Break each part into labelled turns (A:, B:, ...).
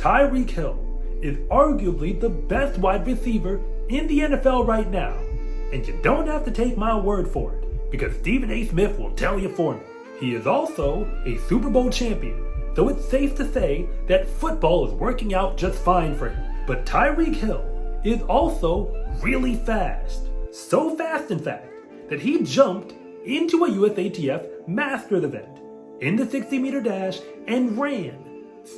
A: Tyreek Hill is arguably the best wide receiver in the NFL right now. And you don't have to take my word for it, because Stephen A. Smith will tell you for me. He is also a Super Bowl champion, so it's safe to say that football is working out just fine for him. But Tyreek Hill is also really fast. So fast, in fact, that he jumped into a USATF Masters event in the 60-meter dash and ran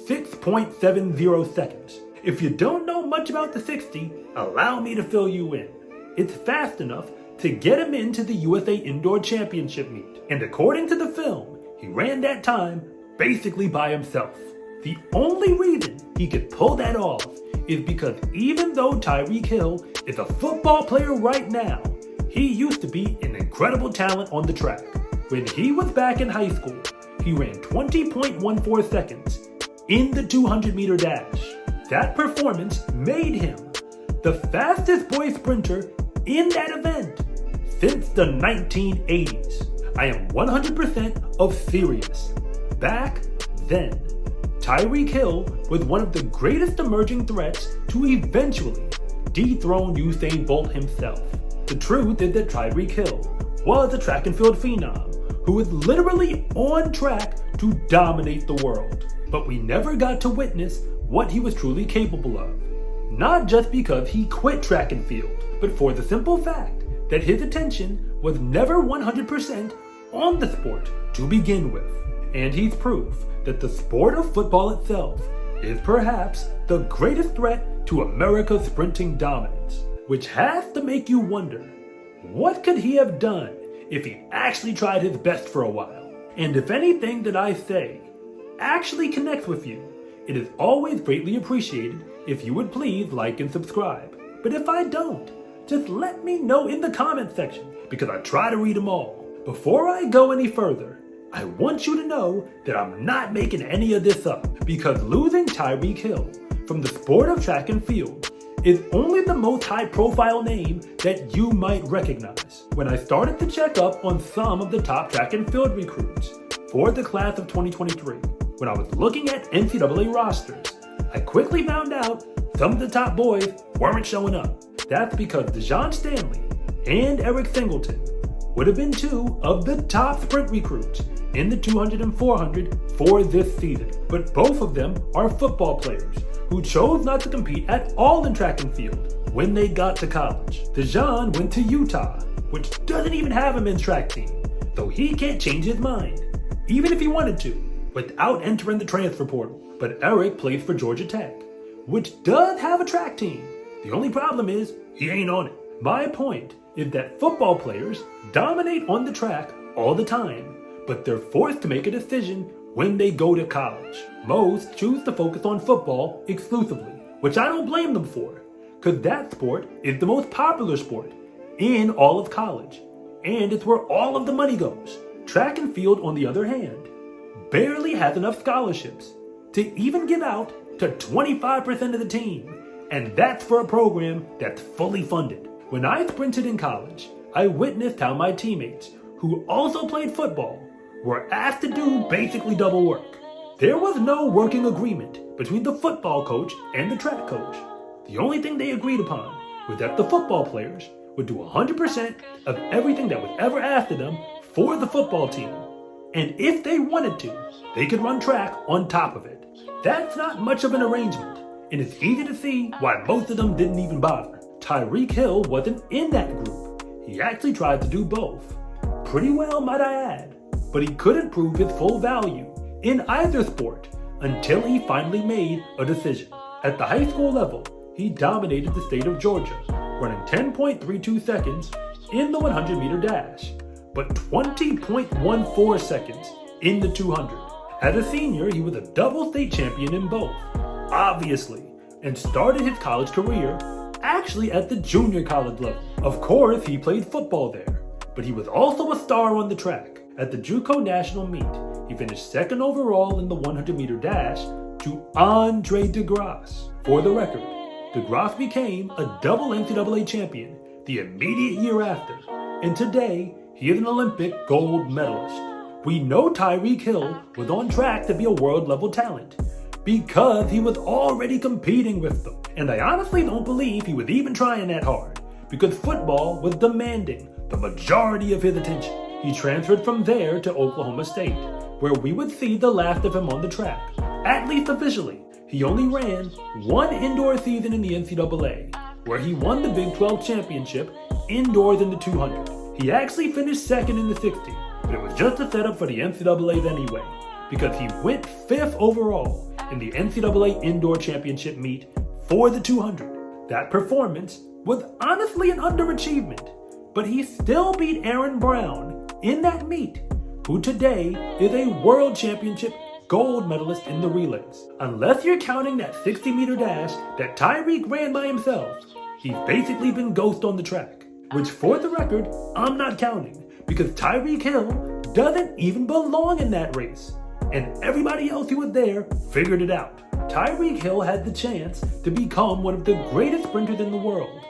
A: 6.70 seconds. If you don't know much about the 60, allow me to fill you in. It's fast enough to get him into the USA Indoor Championship meet. And according to the film, he ran that time basically by himself. The only reason he could pull that off is because even though Tyreek Hill is a football player right now, he used to be an incredible talent on the track. When he was back in high school, he ran 20.14 seconds in the 200-meter dash. That performance made him the fastest boy sprinter in that event since the 1980s. I am 100% serious. Back then, Tyreek Hill was one of the greatest emerging threats to eventually dethrone Usain Bolt himself. The truth is that Tyreek Hill was a track and field phenom who was literally on track to dominate the world. But we never got to witness what he was truly capable of. Not just because he quit track and field, but for the simple fact that his attention was never 100% on the sport to begin with. And he's proof that the sport of football itself is perhaps the greatest threat to America's sprinting dominance, which has to make you wonder, what could he have done if he actually tried his best for a while? And if anything that I say actually connects with you, it is always greatly appreciated if you would please like and subscribe. But if I don't, just let me know in the comment section, because I try to read them all. Before I go any further, I want you to know that I'm not making any of this up, because losing Tyreek Hill from the sport of track and field is only the most high-profile name that you might recognize. When I started to check up on some of the top track and field recruits for the class of 2023, when I was looking at NCAA rosters, I quickly found out some of the top boys weren't showing up. That's because Dejon Stanley and Eric Singleton would have been two of the top sprint recruits in the 200 and 400 for this season. But both of them are football players who chose not to compete at all in track and field when they got to college. Dejon went to Utah, which doesn't even have a men's track team, so he can't change his mind, even if he wanted to, without entering the transfer portal. But Eric plays for Georgia Tech, which does have a track team. The only problem is he ain't on it. My point is that football players dominate on the track all the time, but they're forced to make a decision when they go to college. Most choose to focus on football exclusively, which I don't blame them for, because that sport is the most popular sport in all of college, and it's where all of the money goes. Track and field, on the other hand, barely has enough scholarships to even give out to 25% of the team, and that's for a program that's fully funded. When I sprinted in college, I witnessed how my teammates, who also played football, were asked to do basically double work. There was no working agreement between the football coach and the track coach. The only thing they agreed upon was that the football players would do 100% of everything that was ever asked of them for the football team. And if they wanted to, they could run track on top of it. That's not much of an arrangement, and it's easy to see why most of them didn't even bother. Tyreek Hill wasn't in that group. He actually tried to do both. Pretty well, might I add. But he couldn't prove his full value in either sport until he finally made a decision. At the high school level, he dominated the state of Georgia, running 10.32 seconds in the 100-meter dash, but 20.14 seconds in the 200. As a senior, he was a double state champion in both, obviously, and started his college career actually at the junior college level. Of course, he played football there, but he was also a star on the track. At the JUCO National Meet, he finished second overall in the 100-meter dash to Andre DeGrasse. For the record, DeGrasse became a double NCAA champion the immediate year after, and today he is an Olympic gold medalist. We know Tyreek Hill was on track to be a world-level talent, because he was already competing with them. And I honestly don't believe he was even trying that hard, because football was demanding the majority of his attention. He transferred from there to Oklahoma State, where we would see the last of him on the track, at least officially. He only ran one indoor season in the NCAA, where he won the Big 12 championship indoors in the 200. He actually finished second in the 60, but it was just a setup for the NCAAs anyway, because he went 5th overall in the NCAA indoor championship meet for the 200. That performance was honestly an underachievement, but he still beat Aaron Brown in that meet, who today is a world championship gold medalist in the relays. Unless you're counting that 60-meter dash that Tyreek ran by himself, he's basically been ghost on the track, which for the record, I'm not counting, because Tyreek Hill doesn't even belong in that race, and everybody else who was there figured it out. Tyreek Hill had the chance to become one of the greatest sprinters in the world.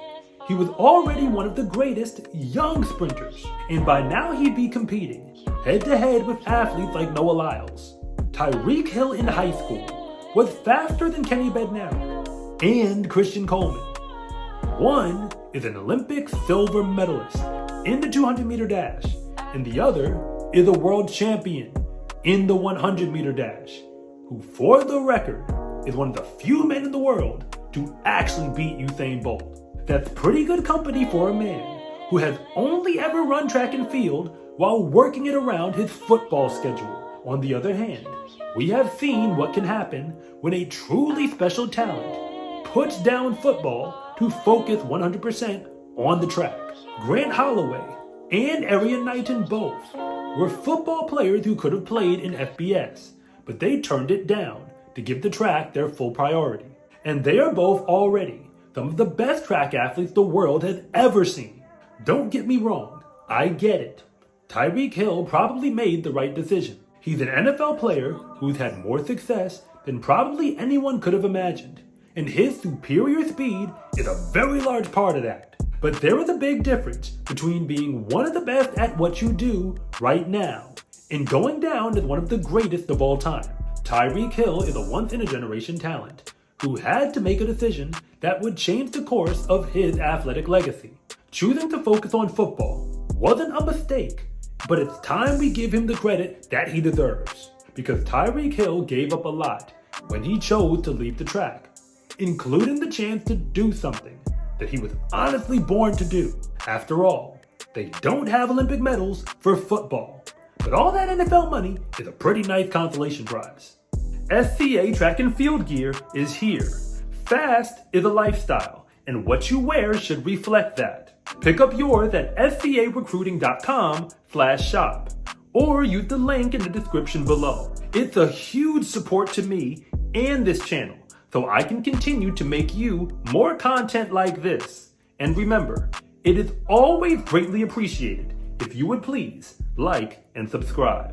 A: He was already one of the greatest young sprinters, and by now he'd be competing head-to-head with athletes like Noah Lyles. Tyreek Hill in high school was faster than Kenny Bednarik and Christian Coleman. One is an Olympic silver medalist in the 200-meter dash, and the other is a world champion in the 100-meter dash, who, for the record, is one of the few men in the world to actually beat Usain Bolt. That's pretty good company for a man who has only ever run track and field while working it around his football schedule. On the other hand, we have seen what can happen when a truly special talent puts down football to focus 100% on the track. Grant Holloway and Arian Knighton both were football players who could have played in FBS, but they turned it down to give the track their full priority. And they are both already some of the best track athletes the world has ever seen. Don't get me wrong, I get it. Tyreek Hill probably made the right decision. He's an NFL player who's had more success than probably anyone could have imagined, and his superior speed is a very large part of that. But there is a big difference between being one of the best at what you do right now and going down as one of the greatest of all time. Tyreek Hill is a once-in-a-generation talent who had to make a decision that would change the course of his athletic legacy. Choosing to focus on football wasn't a mistake, but it's time we give him the credit that he deserves, because Tyreek Hill gave up a lot when he chose to leave the track, including the chance to do something that he was honestly born to do. After all, they don't have Olympic medals for football, but all that NFL money is a pretty nice consolation prize. SCA track and field gear is here. Fast is a lifestyle, and what you wear should reflect that. Pick up yours at scarecruiting.com/shop, or use the link in the description below. It's a huge support to me and this channel, so I can continue to make you more content like this. And remember, it is always greatly appreciated if you would please like and subscribe.